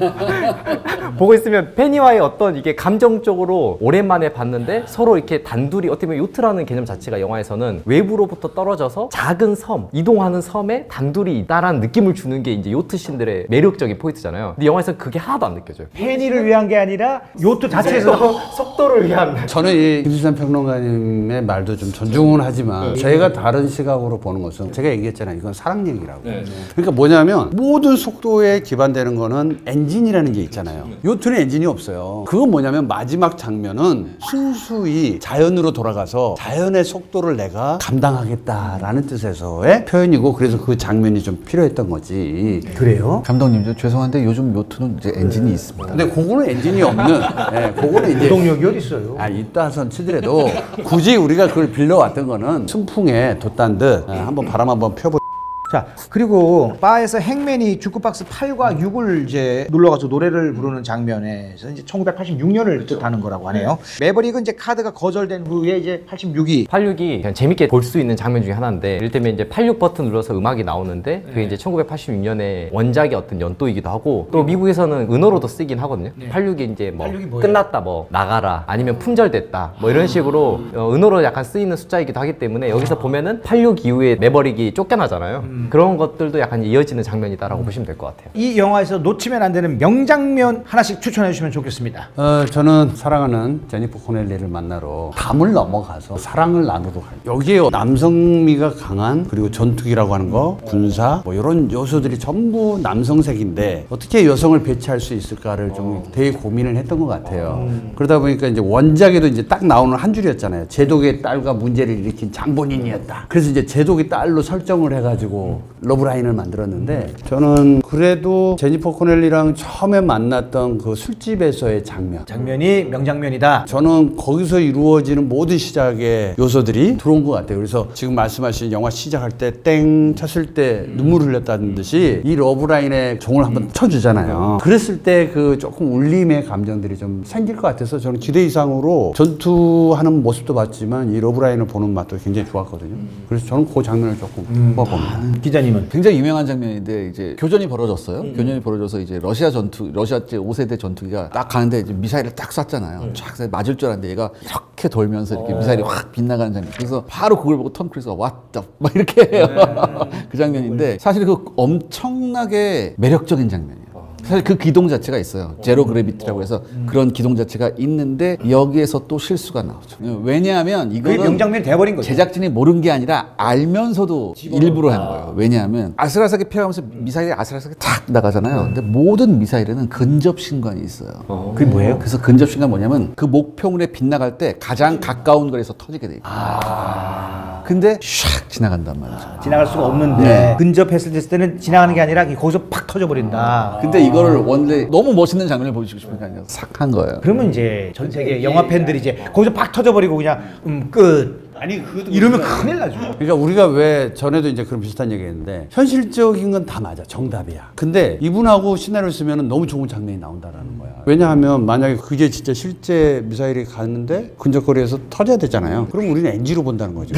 보고 있으면 펜이와의 어떤 이게 감정적으로 오랜만에 봤는데 서로 이렇게 단둘이 어떻게 보면 요트라는 개념 자체가 영화에서는 외부로부터 떨어져서 작은 섬, 이동하는 섬에 단둘이 있다라는 느낌을 주는 게 이제 요트 씬들의 매력적인 포인트잖아요. 근데 영화에서 그게 하나도 안 느껴져요. 팬이를 위한 게 아니라 요트 자체에서 속도를 위한. 저는 이 김수산 평론가님의 말도 좀 존중은 하지만 제가 다른 시각으로 보는 것은 제가 얘기했잖아요. 이건 사랑 얘기라고. 그러니까 뭐냐면 모든 속도에 기반되는 거는 엔진이라는 게 있잖아요. 요트는 엔진이 없어요. 그건 뭐냐면 마지막 장면은 순수히 자연으로 돌아가서 자연의 속도를 내가 감당하겠다라는 뜻에서의 표현이고 그래서 그 장면이 좀 필요했던 거지. 그래요? 감독님, 저 죄송한데 요즘 요트는 이제 엔진이 있습니다. 근데 그거는 엔진이 없는, 예, 그거는 이제 노동력이 어디 있어요? 아, 있다선 치더라도 굳이 우리가 그걸 빌려왔던 거는 순풍에 돛단 듯 한번 바람 한번 펴보. 자, 그리고 바에서 행맨이 주크박스 8과 6을 이제 눌러가지고 노래를 부르는 장면에서 이제 1986년을 뜻하는 거라고 하네요. 매버릭은 이제 카드가 거절된 후에 이제 86이 86이 그냥 재밌게 볼 수 있는 장면 중에 하나인데 이를테면 이제 86 버튼 눌러서 음악이 나오는데 그게 이제 1986년에 원작의 어떤 연도이기도 하고 또 미국에서는 은어로도 쓰긴 하거든요. 86이 이제 뭐 86이 뭐예요? 끝났다, 뭐 나가라, 아니면 품절됐다, 뭐 이런 식으로 은어로 약간 쓰이는 숫자이기도 하기 때문에 여기서 보면은 86 이후에 매버릭이 쫓겨나잖아요. 그런 것들도 약간 이어지는 장면이다라고 보시면 될 것 같아요. 이 영화에서 놓치면 안 되는 명장면 하나씩 추천해 주시면 좋겠습니다. 저는 사랑하는 제니퍼 코넬리를 만나러 담을 넘어가서 사랑을 나누러 가요. 여기에 남성미가 강한 그리고 전투기라고 하는 거, 군사 뭐 이런 요소들이 전부 남성색인데 어떻게 여성을 배치할 수 있을까를 좀 되게 고민을 했던 것 같아요. 그러다 보니까 이제 원작에도 이제 딱 나오는 한 줄이었잖아요. 제독의 딸과 문제를 일으킨 장본인이었다. 그래서 이제 제독의 딸로 설정을 해가지고 러브라인을 만들었는데 저는 그래도 제니퍼 코넬리랑 처음에 만났던 그 술집에서의 장면이 명장면이다. 저는 거기서 이루어지는 모든 시작의 요소들이 들어온 것 같아요. 그래서 지금 말씀하신 영화 시작할 때 땡 쳤을 때 눈물 흘렸다는 듯이 이 러브라인에 종을 한번 쳐주잖아요. 그랬을 때 그 조금 울림의 감정들이 좀 생길 것 같아서 저는 기대 이상으로 전투하는 모습도 봤지만 이 러브라인을 보는 맛도 굉장히 좋았거든요. 그래서 저는 그 장면을 조금 뽑아봅니다. 기자님은? 굉장히 유명한 장면인데 이제 교전이 벌어졌어요. 교전이 벌어져서 이제 러시아 제 5세대 전투기가 딱 가는데 이제 미사일을 딱 쐈잖아요. 쫙 맞을 줄 알았는데 얘가 이렇게 돌면서 이렇게 미사일이 확 빗나가는 장면. 그래서 바로 그걸 보고 톰 크루즈가 왔다 막 이렇게 해요. 그 장면인데 사실 그 엄청나게 매력적인 장면이에요. 사실 그 기동 자체가 있어요. 제로 그래비티라고 해서 그런 기동 자체가 있는데 여기에서 또 실수가 나오죠. 왜냐하면 그게 이거는 명장면이 돼버린 거죠. 제작진이 모른 게 아니라 알면서도 일부러 한 거예요. 왜냐하면 아슬아슬하게 피하면서 미사일이 아슬아슬하게 탁 나가잖아요. 근데 모든 미사일에는 근접 신관이 있어요. 그게 뭐예요? 그래서 근접 신관 뭐냐면 그 목표물에 빗나갈 때 가장 가까운 거리에서 터지게 돼 있어요. 근데 샥 지나간단 말이죠. 지나갈 수가 없는데 근접했을 때는 지나가는 게 아니라 거기서 팍 터져버린다. 근데 이거를 원래 너무 멋있는 장면을 보여주고 싶으니까 그냥 싹 한 거예요. 그러면 이제 전 세계 영화 팬들이 이제 거기서 팍 터져버리고 그냥 끝. 아니 그것도 이러면 큰일 나죠. 그러니까 우리가 왜 전에도 이제 그런 비슷한 얘기 했는데 현실적인 건 다 맞아. 정답이야. 근데 이분하고 시나리오 쓰면 너무 좋은 장면이 나온다라는 거야. 왜냐하면 만약에 그게 진짜 실제 미사일이 갔는데 근접거리에서 터져야 되잖아요. 그럼 우리는 NG로 본다는 거죠.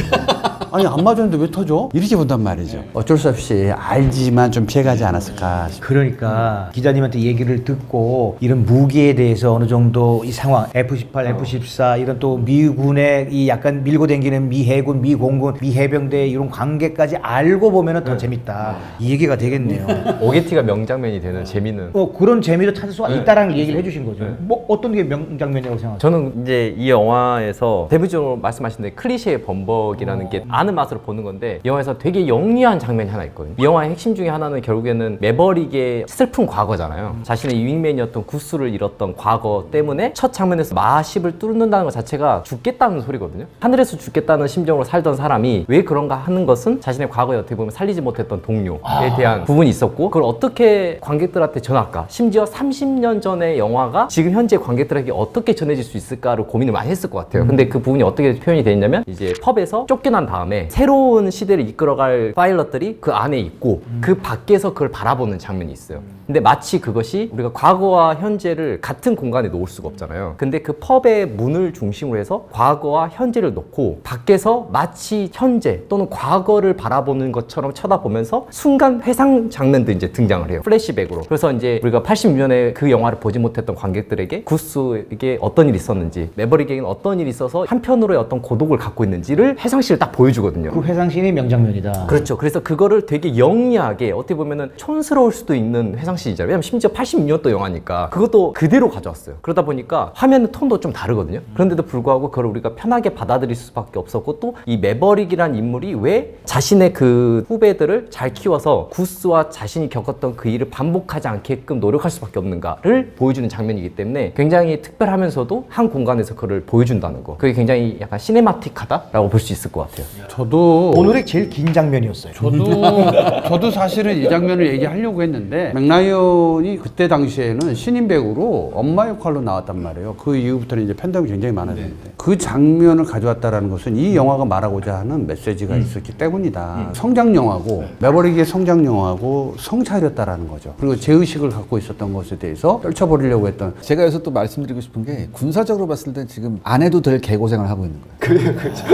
아니 안 맞았는데 왜 터져? 이렇게 본단 말이죠. 어쩔 수 없이 알지만 좀 피해가지 않았을까 싶어요. 그러니까 기자님한테 얘기를 듣고 이런 무기에 대해서 어느 정도 이 상황 F-18, F-14 이런 또 미군의 이 약간 밀고 댕기는 미 해군, 미 공군, 미 해병대 이런 관계까지 알고 보면은 더 재밌다. 이 얘기가 되겠네요. 오게티가 명장면이 되는 재미는 그런 재미도 찾을 수가 있다라는 얘기를 해주신 거죠. 뭐 어떤 게 명장면이라고 생각하세요? 저는 이제 이 영화에서 대표적으로 말씀하신 데 클리셰의 범벅이라는 게 안 아는 맛으로 보는 건데 이 영화에서 되게 영리한 장면이 하나 있거든요. 이 영화의 핵심 중에 하나는 결국에는 매버릭의 슬픈 과거잖아요. 자신의 윙맨이었던 구스를 잃었던 과거 때문에 첫 장면에서 마십을 뚫는다는 것 자체가 죽겠다는 소리거든요. 하늘에서 죽겠다는 심정으로 살던 사람이 왜 그런가 하는 것은 자신의 과거에 어떻게 보면 살리지 못했던 동료에 대한 부분이 있었고, 그걸 어떻게 관객들한테 전할까, 심지어 30년 전의 영화가 지금 현재 관객들에게 어떻게 전해질 수 있을까를 고민을 많이 했을 것 같아요. 근데 그 부분이 어떻게 표현이 돼 있냐면 이제 펍에서 쫓겨난 다음에 새로운 시대를 이끌어갈 파일럿들이 그 안에 있고 그 밖에서 그걸 바라보는 장면이 있어요. 근데 마치 그것이 우리가 과거와 현재를 같은 공간에 놓을 수가 없잖아요. 근데 그 펍의 문을 중심으로 해서 과거와 현재를 놓고 밖에서 마치 현재 또는 과거를 바라보는 것처럼 쳐다보면서 순간 회상 장면도 이제 등장을 해요. 플래시백으로. 그래서 이제 우리가 86년에 그 영화를 보지 못했던 관객들에게 구스에게 어떤 일이 있었는지, 매버릭에게는 어떤 일이 있어서 한편으로의 어떤 고독을 갖고 있는지를 회상실을 딱 보여주거든요. 그 회상신이 명장면이다. 그렇죠. 그래서 그거를 되게 영리하게, 어떻게 보면은 촌스러울 수도 있는 회상씬이잖아요. 왜냐면 심지어 86년도 영화니까 그것도 그대로 가져왔어요. 그러다 보니까 화면의 톤도 좀 다르거든요. 그런데도 불구하고 그걸 우리가 편하게 받아들일 수밖에 없었고, 또 이 매버릭이란 인물이 왜 자신의 그 후배들을 잘 키워서 구스와 자신이 겪었던 그 일을 반복하지 않게끔 노력할 수밖에 없는가를 보여주는 장면이기 때문에 굉장히 특별하면서도 한 공간에서 그걸 보여준다는 거, 그게 굉장히 약간 시네마틱하다라고 볼 수 있을 것 같아요. 저도 오늘의 제일 긴 장면이었어요. 저도 사실은 이 장면을 얘기하려고 했는데, 맥라이언이 그때 당시에는 신인 배우로 엄마 역할로 나왔단 말이에요. 그 이후부터는 이제 팬덤이 굉장히 많아졌는데 그 장면을 가져왔다라는 것은 이 영화가 말하고자 하는 메시지가 있었기 때문이다. 성장 영화고 매버릭의 성장 영화고 성찰이었다라는 거죠. 그리고 제의식을 갖고 있었던 것에 대해서 떨쳐버리려고 했던. 제가 여기서 또 말씀드리고 싶은 게, 군사적으로 봤을 때 지금 안 해도 될 개고생을 하고 있는 거예요. 그렇죠.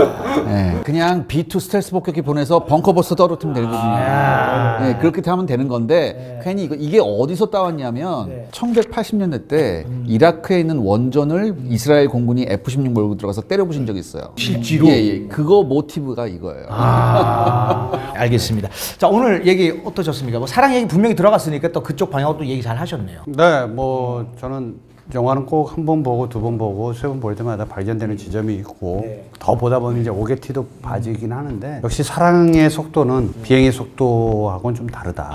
네, 그냥 B2 스텔스 폭격기 보내서 벙커버스 떨어뜨리면 되거든요. 네, 그렇게 하면 되는 건데 괜히 이게 어디서 따왔냐면 1980년대 때 이라크에 있는 원전을 이스라엘 공군이 F-16 몰고 들어가서 때려부신 적이 있어요. 실제로? 예. 그거 모티브가 이거예요. 알겠습니다. 자, 오늘 얘기 어떠셨습니까? 뭐 사랑 얘기 분명히 들어갔으니까 또 그쪽 방향으로 또 얘기 잘 하셨네요. 네, 뭐 저는 영화는 꼭 한 번 보고 두 번 보고 세 번 볼 때마다 발견되는 지점이 있고, 더 보다 보면 이제 오게티도 빠지긴 하는데, 역시 사랑의 속도는 비행의 속도하고는 좀 다르다.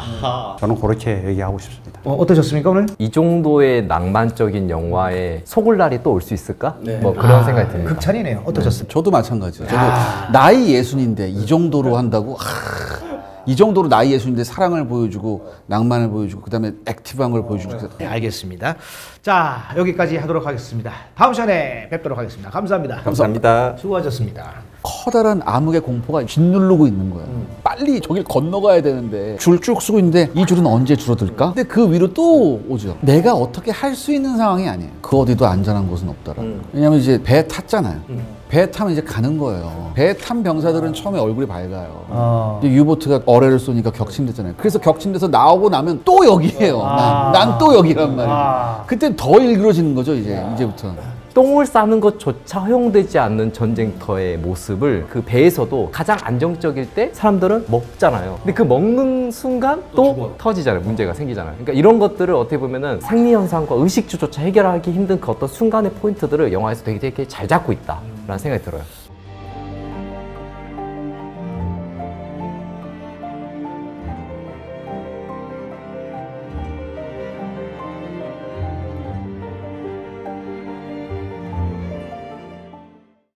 저는 그렇게 얘기하고 싶습니다. 어떠셨습니까 오늘? 이 정도의 낭만적인 영화에 속을 날이 또 올 수 있을까? 뭐 그런 생각이 듭니다. 극찬이네요. 어떠셨습니까? 저도 마찬가지예요. 저도 나이 예순인데 이 정도로 한다고? 이 정도로 나이 예순인데 사랑을 보여주고 낭만을 보여주고 그다음에 액티브한 걸 보여주고. 네, 알겠습니다. 자, 여기까지 하도록 하겠습니다. 다음 시간에 뵙도록 하겠습니다. 감사합니다. 감사합니다. 수고하셨습니다. 커다란 암흑의 공포가 짓누르고 있는 거예요. 빨리 저길 건너가야 되는데 줄 쭉 쓰고 있는데 이 줄은 언제 줄어들까? 근데 그 위로 또 오죠. 내가 어떻게 할 수 있는 상황이 아니에요. 그 어디도 안전한 곳은 없더라. 왜냐면 이제 배에 탔잖아요. 배에 타면 이제 가는 거예요. 배에 탄 병사들은 처음에 얼굴이 밝아요. 이제 유보트가 어뢰를 쏘니까 격침됐잖아요. 그래서 격침돼서 나오고 나면 또 여기에요. 난 또 여기란 말이에요. 그때 더 일그러지는 거죠, 이제부터. 똥을 싸는 것조차 허용되지 않는 전쟁터의 모습을 그 배에서도 가장 안정적일 때 사람들은 먹잖아요. 근데 그 먹는 순간 또 터지잖아요. 문제가 생기잖아요. 그러니까 이런 것들을 어떻게 보면은 생리현상과 의식주조차 해결하기 힘든 그 어떤 순간의 포인트들을 영화에서 되게 잘 잡고 있다라는 생각이 들어요.